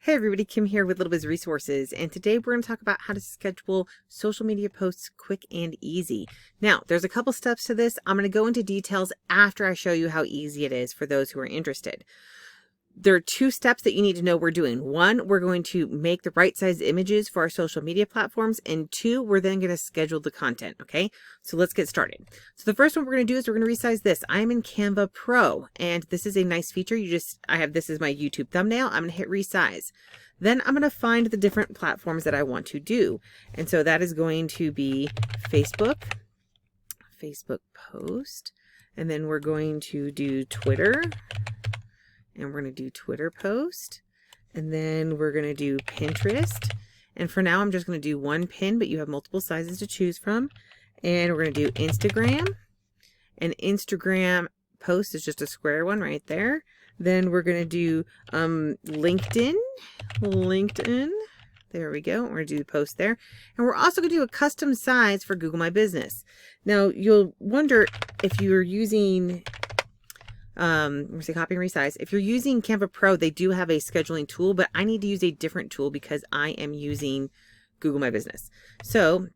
Hey everybody, Kim here with Little Biz Resources, and today we're going to talk about how to schedule social media posts quick and easy. Now, there's a couple steps to this. I'm going to go into details after I show you how easy it is for those who are interested. There are two steps that you need to know we're doing. One, we're going to make the right size images for our social media platforms, and two, we're then going to schedule the content. Okay, so let's get started. So the first one we're going to do is we're going to resize this. I'm in Canva Pro, and this is a nice feature. I have this as my YouTube thumbnail. I'm going to hit resize. Then I'm going to find the different platforms that I want to do. And so that is going to be Facebook post, and then we're going to do Twitter. And we're going to do Twitter post, and then we're going to do Pinterest. And for now, I'm just going to do one pin, but you have multiple sizes to choose from. And we're going to do Instagram, and Instagram post is just a square one right there. Then we're going to do LinkedIn. There we go. We're going to do the post there. And we're also going to do a custom size for Google My Business. Now, you'll wonder if you're using I'm going to say copy and resize. If you're using Canva Pro, they do have a scheduling tool, but I need to use a different tool because I am using Google My Business. So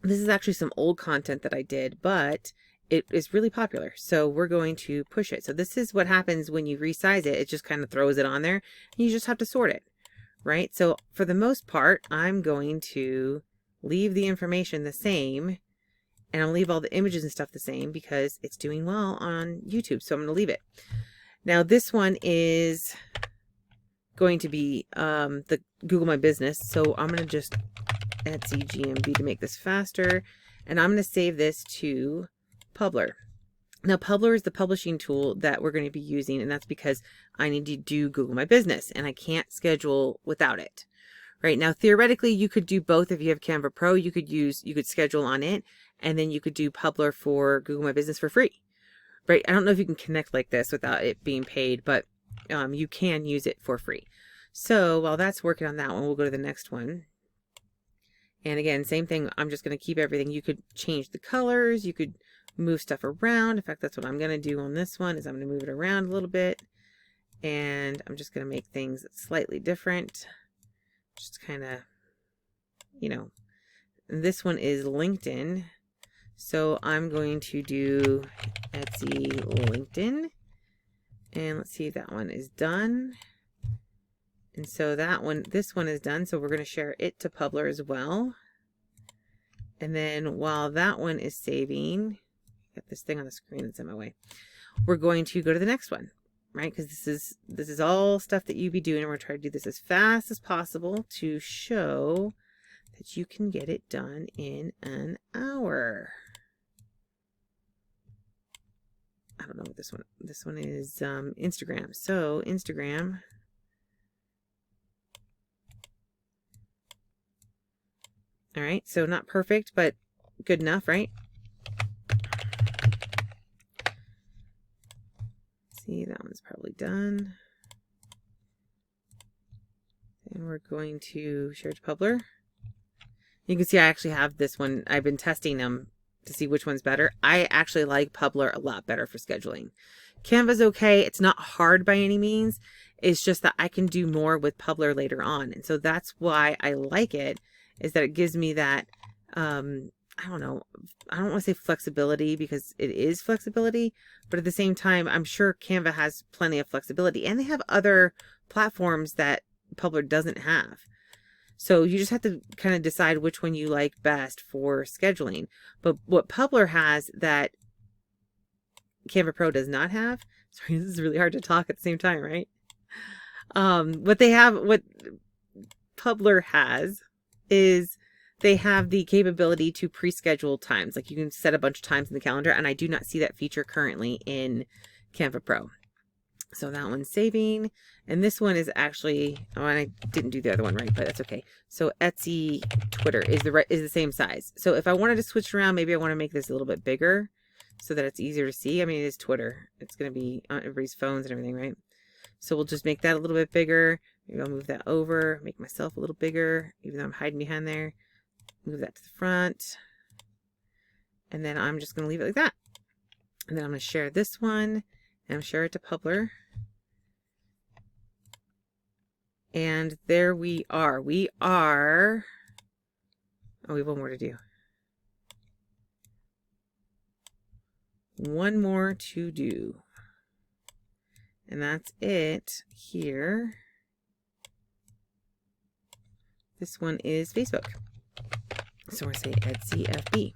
this is actually some old content that I did, but it is really popular. So we're going to push it. So this is what happens when you resize it. It just kind of throws it on there. You just have to sort it, right? So for the most part, I'm going to leave the information the same. And I'll leave all the images and stuff the same because it's doing well on YouTube. So I'm going to leave it. Now this one is going to be the Google My Business. So I'm going to just Etsy GMB to make this faster. And I'm going to save this to Publer. Now Publer is the publishing tool that we're going to be using. And that's because I need to do Google My Business and I can't schedule without it. Right now, theoretically, you could do both. If you have Canva Pro, you could schedule on it, and then you could do Publer for Google My Business for free. Right? I don't know if you can connect like this without it being paid, but you can use it for free. So while that's working on that one, we'll go to the next one. And again, same thing. I'm just going to keep everything. You could change the colors. You could move stuff around. In fact, that's what I'm going to do on this one. Is I'm going to move it around a little bit, and I'm just going to make things slightly different. Just kind of, this one is LinkedIn. So I'm going to do Etsy LinkedIn. And let's see if that one is done. And so this one is done. So we're going to share it to Publer as well. And then while that one is saving, got this thing on the screen that's in my way. We're going to go to the next one. Right? Because this is all stuff that you be doing, and we're trying to do this as fast as possible to show that you can get it done in an hour. I don't know what this one is Instagram. So Instagram. All right, so not perfect, but good enough, right? See, that one's probably done. And we're going to share to Publer. You can see I actually have this one. I've been testing them to see which one's better. I actually like Publer a lot better for scheduling. Canva's okay. It's not hard by any means. It's just that I can do more with Publer later on. And so that's why I like it, is that it gives me that, I don't know, I don't want to say flexibility because it is flexibility, but at the same time, I'm sure Canva has plenty of flexibility, and they have other platforms that Publer doesn't have. So you just have to kind of decide which one you like best for scheduling. But what Publer has that Canva Pro does not have, sorry, this is really hard to talk at the same time, right? What Publer has is they have the capability to pre-schedule times. Like you can set a bunch of times in the calendar, and I do not see that feature currently in Canva Pro. So that one's saving, and this one is actually, and I didn't do the other one right, but that's okay. So Etsy Twitter is the same size. So if I wanted to switch around, maybe I want to make this a little bit bigger so that it's easier to see. I mean, it is Twitter. It's going to be on everybody's phones and everything, right? So we'll just make that a little bit bigger. Maybe I'll move that over, make myself a little bigger, even though I'm hiding behind there. Move that to the front. And then I'm just going to leave it like that. And then I'm going to share this one, and share it to Publer. And there we are. We are, oh, we have one more to do. One more to do. And that's it here. This one is Facebook. So we're going to say Etsy FB.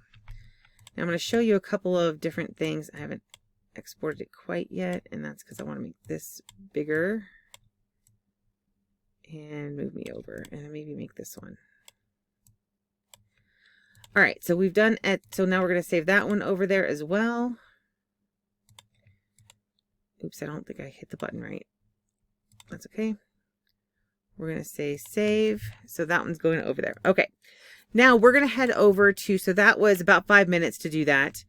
Now I'm going to show you a couple of different things. I haven't exported it quite yet, and that's because I want to make this bigger. And move me over, and maybe make this one. All right, so we've done it. So now we're going to save that one over there as well. Oops, I don't think I hit the button right. That's okay. We're going to say save. So that one's going over there. Okay. Now we're going to head over to, so that was about 5 minutes to do that,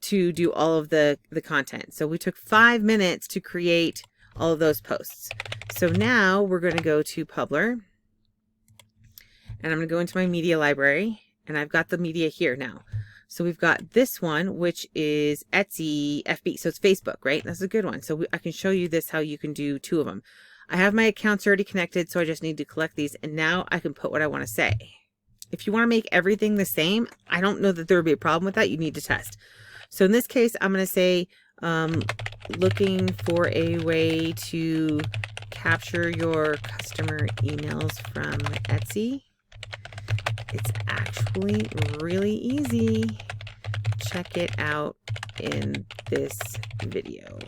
to do all of the content. So we took 5 minutes to create all of those posts. So now we're going to go to Publer, and I'm going to go into my media library, and I've got the media here now. So we've got this one, which is Etsy FB. So it's Facebook, right? That's a good one. So I can show you this, how you can do 2 of them. I have my accounts already connected, so I just need to collect these, and now I can put what I want to say. If you want to make everything the same, I don't know that there would be a problem with that. You need to test. So in this case, I'm going to say, looking for a way to capture your customer emails from Etsy. It's actually really easy. Check it out in this video.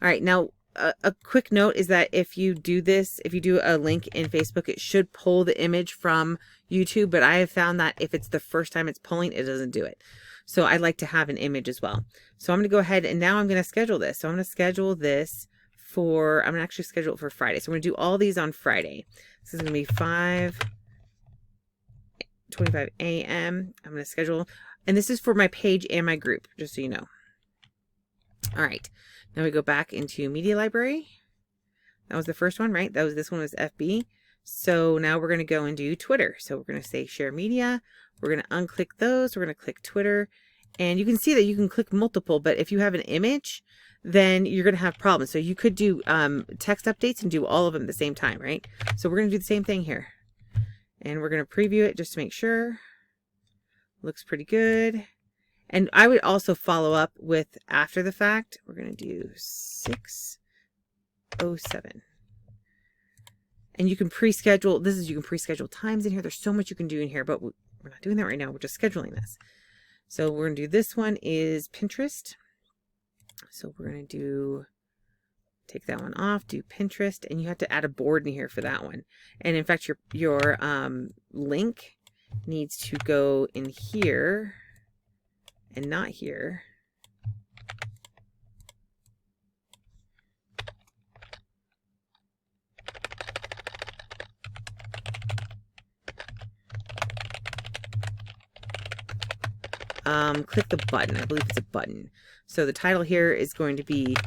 All right, now a quick note is that if you do this, if you do a link in Facebook, it should pull the image from YouTube, but I have found that if it's the first time it's pulling, it doesn't do it. So I like to have an image as well. So I'm going to go ahead, and now I'm going to schedule this. So I'm going to schedule this for, I'm going to actually schedule it for Friday. So we're going to do all these on Friday. This is going to be 5:25 a.m. I'm going to schedule, and this is for my page and my group, just so you know. All right. Now we go back into media library. That was the first one, right? This one was FB. So now we're going to go and do Twitter. So we're going to say share media. We're going to unclick those. We're going to click Twitter. And you can see that you can click multiple, but if you have an image, then you're going to have problems. So you could do text updates and do all of them at the same time, right? So we're going to do the same thing here. And we're going to preview it just to make sure. Looks pretty good. And I would also follow up with after the fact. We're going to do 6:07. And you can pre-schedule. You can pre-schedule times in here. There's so much you can do in here, but we're not doing that right now. We're just scheduling this. So we're going to do, this one is Pinterest. So we're going to take that one off, do Pinterest, and you have to add a board in here for that one. And in fact, your link needs to go in here and not here. Click the button. I believe it's a button. So the title here is going to be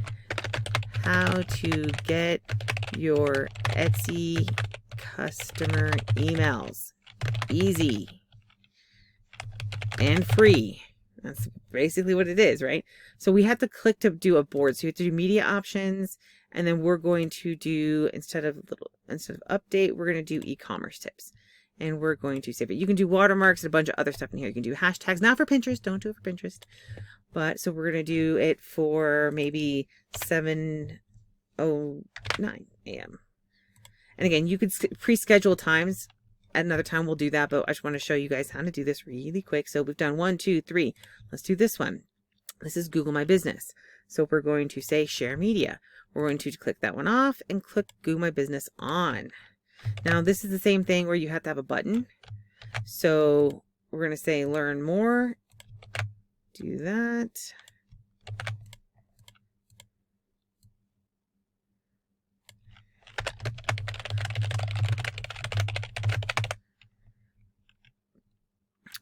how to get your Etsy customer emails easy and free. That's basically what it is, right? So we have to click to do a board. So you have to do media options, and then we're going to do, instead of update, we're going to do e-commerce tips. And we're going to save it. You can do watermarks and a bunch of other stuff in here. You can do hashtags, not for Pinterest. Don't do it for Pinterest. But so we're going to do it for maybe 7:09 a.m. And again, you could pre-schedule times. At another time, we'll do that. But I just want to show you guys how to do this really quick. So we've done 1, 2, 3. Let's do this one. This is Google My Business. So we're going to say share media. We're going to click that one off and click Google My Business on. Now this is the same thing where you have to have a button. So we're going to say learn more. Do that.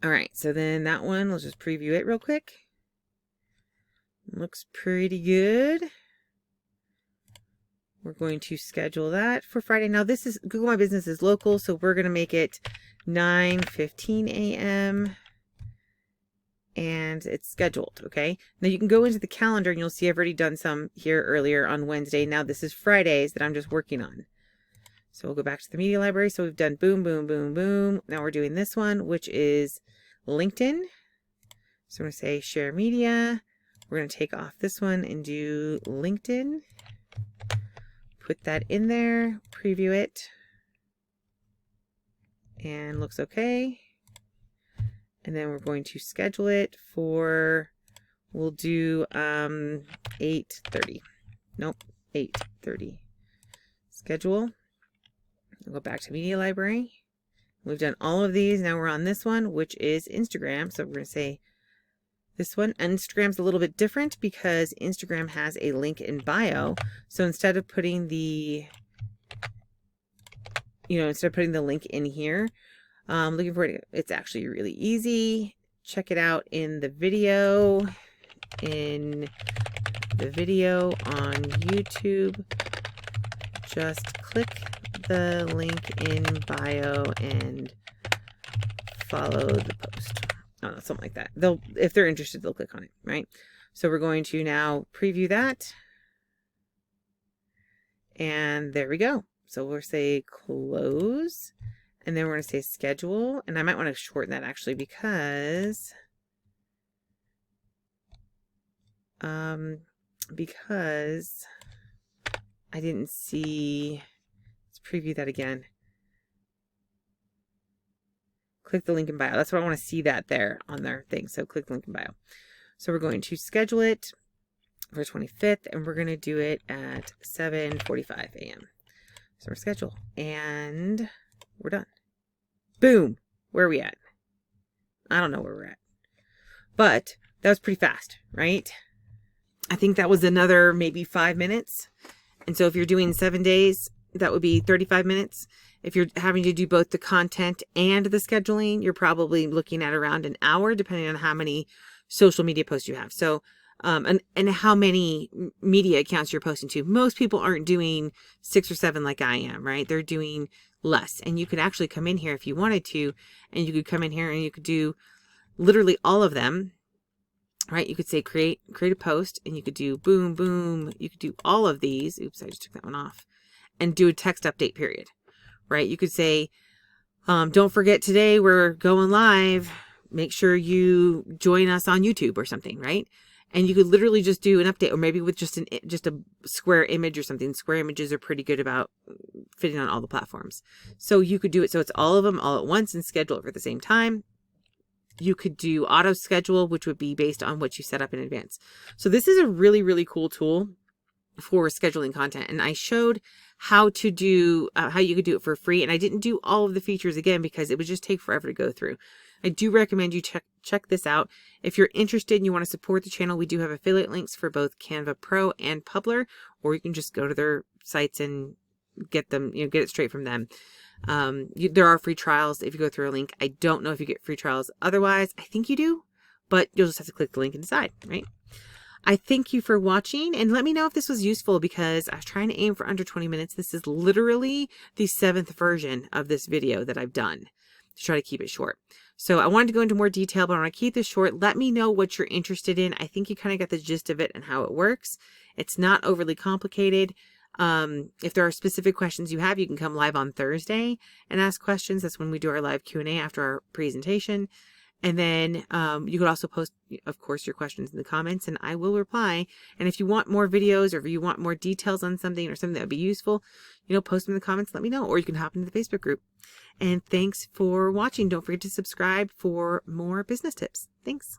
All right, so then that one, let's just preview it real quick. Looks pretty good. We're going to schedule that for Friday. Now this is, Google My Business is local, so we're going to make it 9:15 a.m. and it's scheduled, okay? Now you can go into the calendar and you'll see I've already done some here earlier on Wednesday. Now this is Fridays that I'm just working on. So we'll go back to the media library. So we've done boom, boom, boom, boom. Now we're doing this one, which is LinkedIn. So I'm going to say share media. We're going to take off this one and do LinkedIn. Put that in there, preview it, and looks okay. And then we're going to schedule it for, we'll do 8:30. Nope, 8:30. Schedule. We'll go back to media library. We've done all of these. Now we're on this one, which is Instagram. So we're going to say this one. Instagram's a little bit different because Instagram has a link in bio. So instead of putting the, link in here, looking for it, it's actually really easy. Check it out in the video. In the video on YouTube, just click the link in bio and follow the post. I don't know, something like that. If they're interested, they'll click on it, right? So we're going to now preview that. And there we go. So we'll say close. And then we're going to say schedule. And I might want to shorten that actually because I didn't see. Let's preview that again. Click the link in bio. That's what I want to see that there on their thing. So click the link in bio. So we're going to schedule it for 25th and we're going to do it at 7:45 a.m. So we're scheduled and we're done. Boom. Where are we at? I don't know where we're at, but that was pretty fast, right? I think that was another maybe 5 minutes. And so if you're doing 7 days, that would be 35 minutes. If you're having to do both the content and the scheduling, you're probably looking at around an hour, depending on how many social media posts you have. So, and how many media accounts you're posting to. Most people aren't doing 6 or 7 like I am, right? They're doing less. And you could actually come in here if you wanted to, and you could come in here and you could do literally all of them, right? You could say create a post, and you could do boom, boom. You could do all of these. Oops, I just took that one off. And do a text update period, right? You could say, don't forget today we're going live. Make sure you join us on YouTube or something, right? And you could literally just do an update, or maybe with just a square image or something. Square images are pretty good about fitting on all the platforms. So you could do it so it's all of them all at once and schedule it for the same time. You could do auto schedule, which would be based on what you set up in advance. So this is a really, really cool tool for scheduling content. And I showed how to do, how you could do it for free. And I didn't do all of the features again because it would just take forever to go through. I do recommend you check this out. If you're interested and you want to support the channel, we do have affiliate links for both Canva Pro and Publer, or you can just go to their sites and get them, get it straight from them. There are free trials if you go through a link. I don't know if you get free trials otherwise. I think you do, but you'll just have to click the link and decide, right? I thank you for watching, and let me know if this was useful because I was trying to aim for under 20 minutes. This is literally the 7th version of this video that I've done to try to keep it short. So I wanted to go into more detail, but I want to keep this short. Let me know what you're interested in. I think you kind of got the gist of it and how it works. It's not overly complicated. If there are specific questions you have, you can come live on Thursday and ask questions. That's when we do our live Q&A after our presentation. And then you could also post, of course, your questions in the comments and I will reply. And if you want more videos or if you want more details on something or something that would be useful, post them in the comments, let me know, or you can hop into the Facebook group. And thanks for watching. Don't forget to subscribe for more business tips. Thanks.